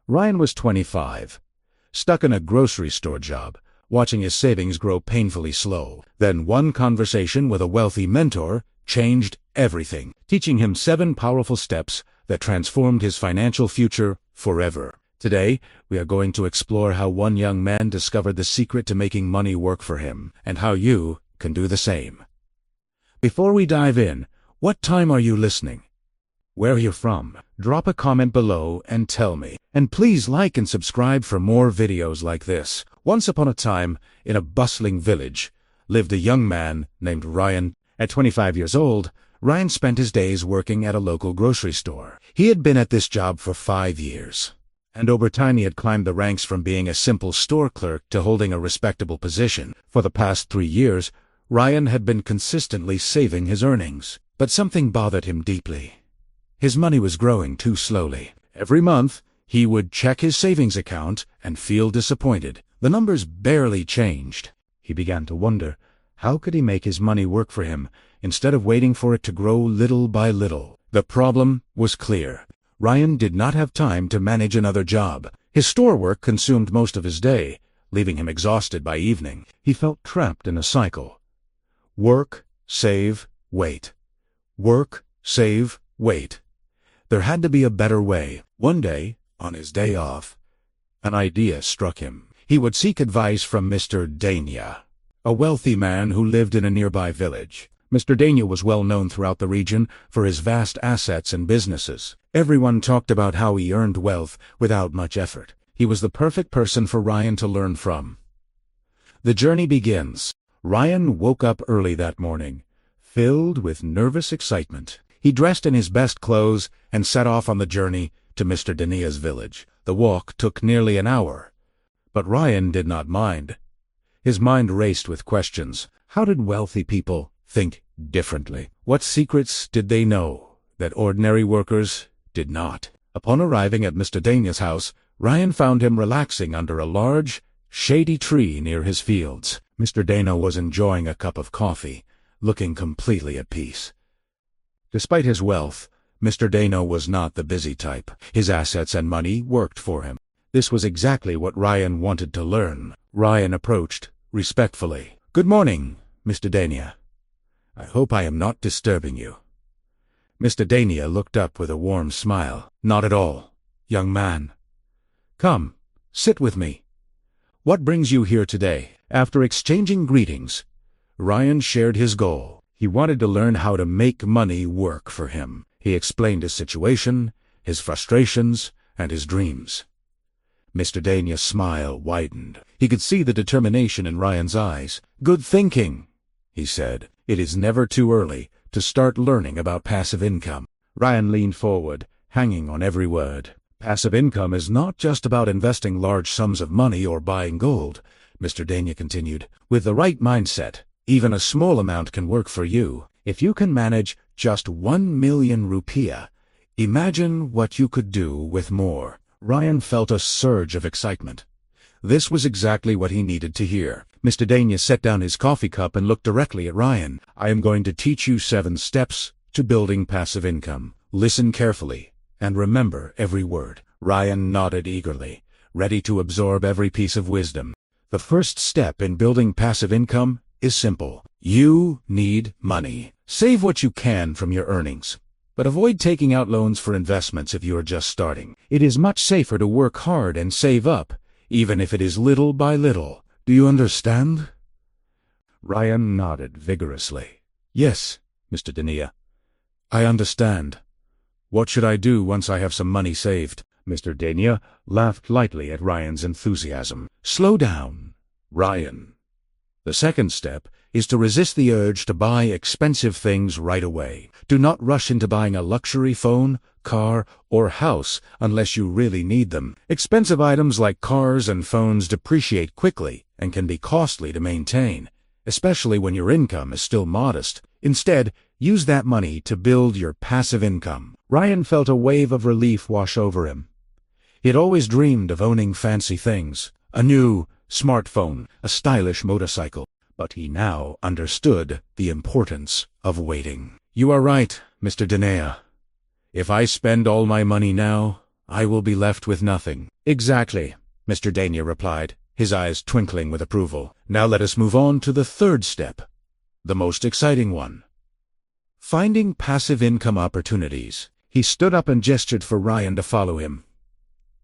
Ryan was 25, stuck in a grocery store job, watching his savings grow painfully slow. Then one conversation with a wealthy mentor changed everything, teaching him 7 powerful steps that transformed his financial future forever. Today, we are going to explore how one young man discovered the secret to making money work for him, and how you can do the same. Before we dive in, what time are you listening? Where are you from? Drop a comment below and tell me. And please like and subscribe for more videos like this. Once upon a time, in a bustling village, lived a young man named Ryan. At 25 years old, Ryan spent his days working at a local grocery store. He had been at this job for 5 years, and over time he had climbed the ranks from being a simple store clerk to holding a respectable position. For the past 3 years, Ryan had been consistently saving his earnings. But something bothered him deeply. His money was growing too slowly. Every month, he would check his savings account and feel disappointed. The numbers barely changed. He began to wonder, how could he make his money work for him instead of waiting for it to grow little by little? The problem was clear. Ryan did not have time to manage another job. His store work consumed most of his day, leaving him exhausted by evening. He felt trapped in a cycle. Work, save, wait. Work, save, wait. There had to be a better way. One day, on his day off, an idea struck him. He would seek advice from Mr. Dania, a wealthy man who lived in a nearby village. Mr. Dania was well known throughout the region for his vast assets and businesses. Everyone talked about how he earned wealth without much effort. He was the perfect person for Ryan to learn from. The journey begins. Ryan woke up early that morning, filled with nervous excitement. He dressed in his best clothes and set off on the journey to Mr. Dania's village. The walk took nearly an hour, but Ryan did not mind. His mind raced with questions. How did wealthy people think differently? What secrets did they know that ordinary workers did not? Upon arriving at Mr. Dania's house, Ryan found him relaxing under a large, shady tree near his fields. Mr. Dania was enjoying a cup of coffee, looking completely at peace. Despite his wealth, Mr. Dania was not the busy type. His assets and money worked for him. This was exactly what Ryan wanted to learn. Ryan approached respectfully. "Good morning, Mr. Dania. I hope I am not disturbing you." Mr. Dania looked up with a warm smile. "Not at all, young man. Come, sit with me. What brings you here today?" After exchanging greetings, Ryan shared his goal. He wanted to learn how to make money work for him. He explained his situation, his frustrations, and his dreams. Mr. Dania's smile widened. He could see the determination in Ryan's eyes. "Good thinking," he said. "It is never too early to start learning about passive income." Ryan leaned forward, hanging on every word. "Passive income is not just about investing large sums of money or buying gold," Mr. Dania continued. "With the right mindset, even a small amount can work for you. If you can manage just 1 million rupiah, imagine what you could do with more." Ryan felt a surge of excitement. This was exactly what he needed to hear. Mr. Dania set down his coffee cup and looked directly at Ryan. "I am going to teach you 7 steps to building passive income. Listen carefully and remember every word." Ryan nodded eagerly, ready to absorb every piece of wisdom. The first step in building passive income is simple. You need money. Save what you can from your earnings, but avoid taking out loans for investments if you are just starting. It is much safer to work hard and save up, even if it is little by little. Do you understand? Ryan nodded vigorously. "Yes, Mr. Dania. I understand. What should I do once I have some money saved?" Mr. Dania laughed lightly at Ryan's enthusiasm. "Slow down, Ryan. The second step is to resist the urge to buy expensive things right away. Do not rush into buying a luxury phone, car, or house unless you really need them. Expensive items like cars and phones depreciate quickly and can be costly to maintain, especially when your income is still modest. Instead, use that money to build your passive income." Ryan felt a wave of relief wash over him. He had always dreamed of owning fancy things, a new smartphone, a stylish motorcycle, but he now understood the importance of waiting. "You are right, Mr. Dania. If I spend all my money now, I will be left with nothing. Exactly, Mr. Dania replied, his eyes twinkling with approval. Now let us move on to the third step, the most exciting one. Finding passive income opportunities. He stood up and gestured for Ryan to follow him.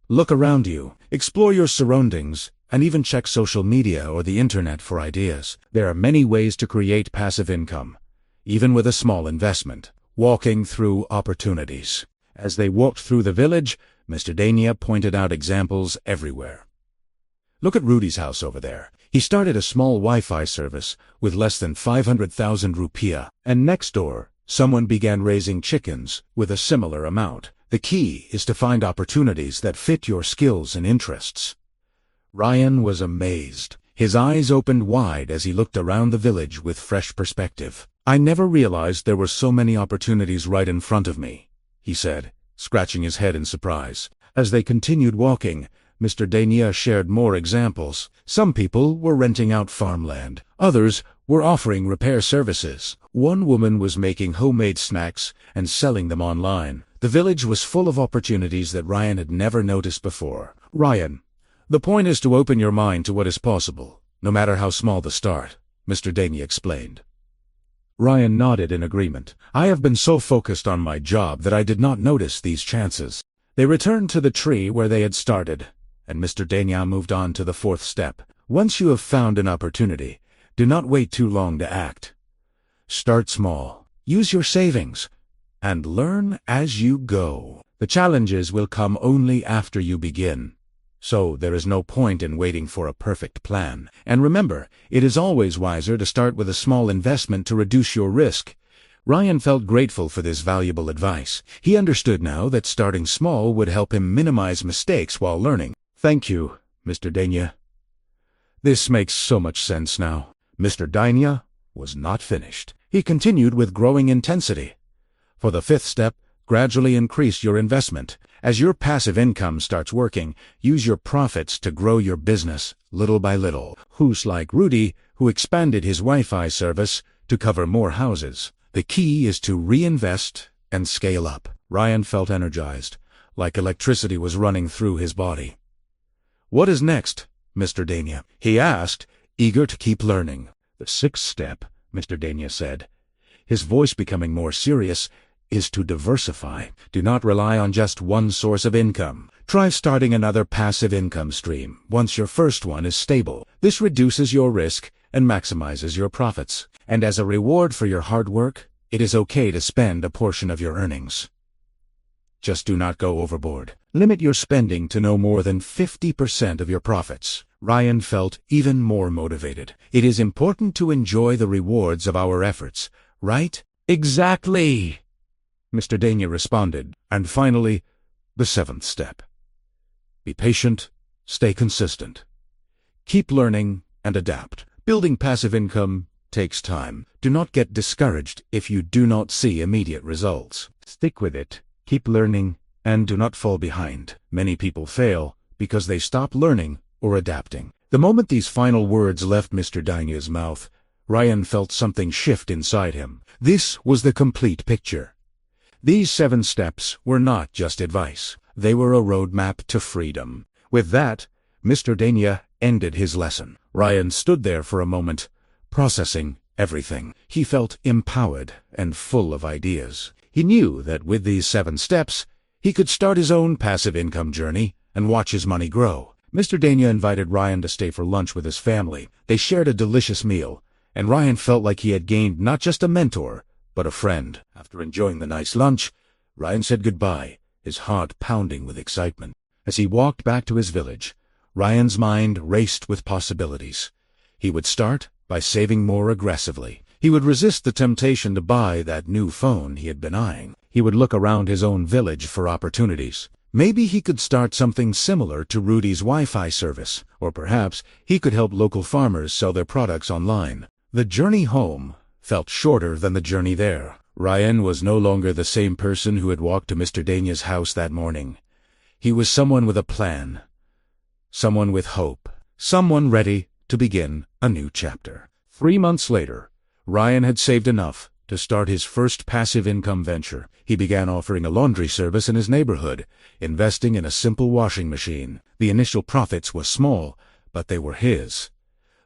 Look around you, explore your surroundings, and even check social media or the internet for ideas. There are many ways to create passive income, even with a small investment. Walking through opportunities. As they walked through the village, Mr. Dania pointed out examples everywhere. Look at Rudy's house over there. He started a small Wi-Fi service with less than 500,000 rupiah, and next door, someone began raising chickens with a similar amount. The key is to find opportunities that fit your skills and interests. Ryan was amazed. His eyes opened wide as he looked around the village with fresh perspective. I never realized there were so many opportunities right in front of me, he said, scratching his head in surprise. As they continued walking, Mr. Dania shared more examples. Some people were renting out farmland. Others were offering repair services. One woman was making homemade snacks and selling them online. The village was full of opportunities that Ryan had never noticed before. Ryan, the point is to open your mind to what is possible, no matter how small the start, Mr. Dania explained. Ryan nodded in agreement. I have been so focused on my job that I did not notice these chances. They returned to the tree where they had started, and Mr. Dania moved on to the fourth step. Once you have found an opportunity, do not wait too long to act. Start small, use your savings, and learn as you go. The challenges will come only after you begin. So there is no point in waiting for a perfect plan. And remember, it is always wiser to start with a small investment to reduce your risk. Ryan felt grateful for this valuable advice. He understood now that starting small would help him minimize mistakes while learning. Thank you, Mr. Dania. This makes so much sense now. Mr. Dania was not finished. He continued with growing intensity. For the fifth step, gradually increase your investment. As your passive income starts working, use your profits to grow your business little by little. Who's like Rudy, who expanded his Wi-Fi service to cover more houses. The key is to reinvest and scale up. Ryan felt energized, like electricity was running through his body. What is next, Mr. Dania? He asked, eager to keep learning. The sixth step, Mr. Dania said, his voice becoming more serious, is to diversify. Do not rely on just one source of income. Try starting another passive income stream once your first one is stable. This reduces your risk and maximizes your profits. And as a reward for your hard work, it is okay to spend a portion of your earnings. Just do not go overboard. Limit your spending to no more than 50% of your profits. Ryan felt even more motivated. It is important to enjoy the rewards of our efforts, right? Exactly, Mr. Dania responded. And finally, the seventh step. Be patient, stay consistent. Keep learning and adapt. Building passive income takes time. Do not get discouraged if you do not see immediate results. Stick with it, keep learning, and do not fall behind. Many people fail because they stop learning or adapting. The moment these final words left Mr. Dania's mouth, Ryan felt something shift inside him. This was the complete picture. These 7 steps were not just advice. They were a roadmap to freedom. With that, Mr. Dania ended his lesson. Ryan stood there for a moment, processing everything. He felt empowered and full of ideas. He knew that with these 7 steps, he could start his own passive income journey and watch his money grow. Mr. Dania invited Ryan to stay for lunch with his family. They shared a delicious meal, and Ryan felt like he had gained not just a mentor, but a friend. After enjoying the nice lunch, Ryan said goodbye, his heart pounding with excitement. As he walked back to his village, Ryan's mind raced with possibilities. He would start by saving more aggressively. He would resist the temptation to buy that new phone he had been eyeing. He would look around his own village for opportunities. Maybe he could start something similar to Rudy's Wi-Fi service, or perhaps he could help local farmers sell their products online. The journey home felt shorter than the journey there. Ryan was no longer the same person who had walked to Mr. Dania's house that morning. He was someone with a plan, someone with hope, someone ready to begin a new chapter. 3 months later, Ryan had saved enough to start his first passive income venture. He began offering a laundry service in his neighborhood, investing in a simple washing machine. The initial profits were small, but they were his.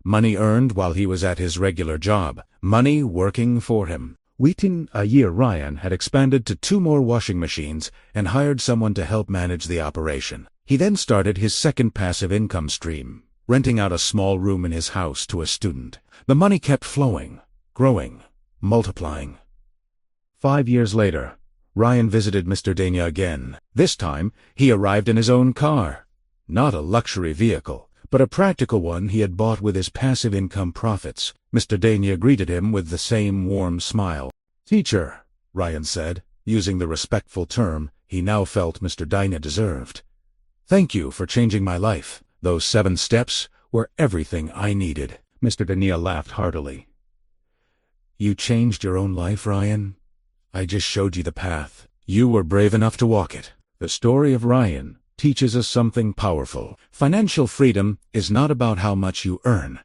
Money earned while he was at his regular job. Money working for him. Within a year, Ryan had expanded to 2 more washing machines and hired someone to help manage the operation. He then started his second passive income stream, renting out a small room in his house to a student. The money kept flowing, growing, multiplying. 5 years later, Ryan visited Mr. Dania again. This time, he arrived in his own car. Not a luxury vehicle, but a practical one he had bought with his passive income profits. Mr. Dania greeted him with the same warm smile. "Teacher," Ryan said, using the respectful term he now felt Mr. Dania deserved. "Thank you for changing my life. Those 7 steps were everything I needed." Mr. Dania laughed heartily. "You changed your own life, Ryan? I just showed you the path. You were brave enough to walk it." The story of Ryan teaches us something powerful. Financial freedom is not about how much you earn.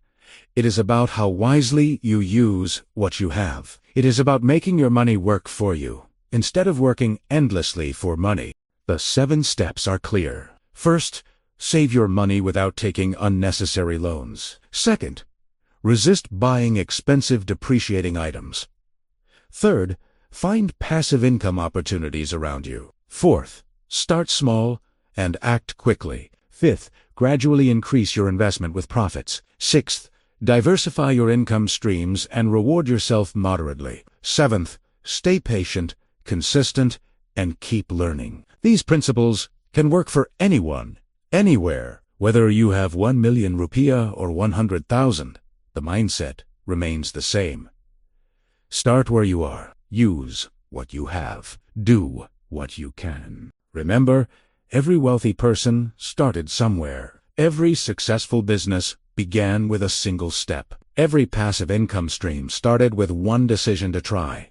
It is about how wisely you use what you have. It is about making your money work for you, instead of working endlessly for money. The 7 steps are clear. First, save your money without taking unnecessary loans. Second, resist buying expensive depreciating items. Third, find passive income opportunities around you. Fourth, start small and act quickly. Fifth, gradually increase your investment with profits. Sixth, diversify your income streams and reward yourself moderately. Seventh, stay patient, consistent, and keep learning. These principles can work for anyone, anywhere. Whether you have 1 million rupiah or 100,000, the mindset remains the same. Start where you are. Use what you have. Do what you can. Remember, every wealthy person started somewhere. Every successful business began with a single step. Every passive income stream started with one decision to try.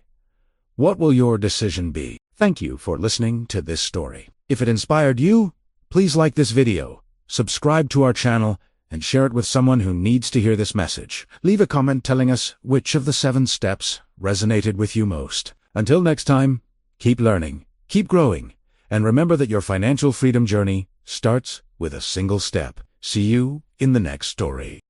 What will your decision be? Thank you for listening to this story. If it inspired you, please like this video, subscribe to our channel, and share it with someone who needs to hear this message. Leave a comment telling us which of the 7 steps resonated with you most. Until next time, keep learning, keep growing, and remember that your financial freedom journey starts with a single step. See you in the next story.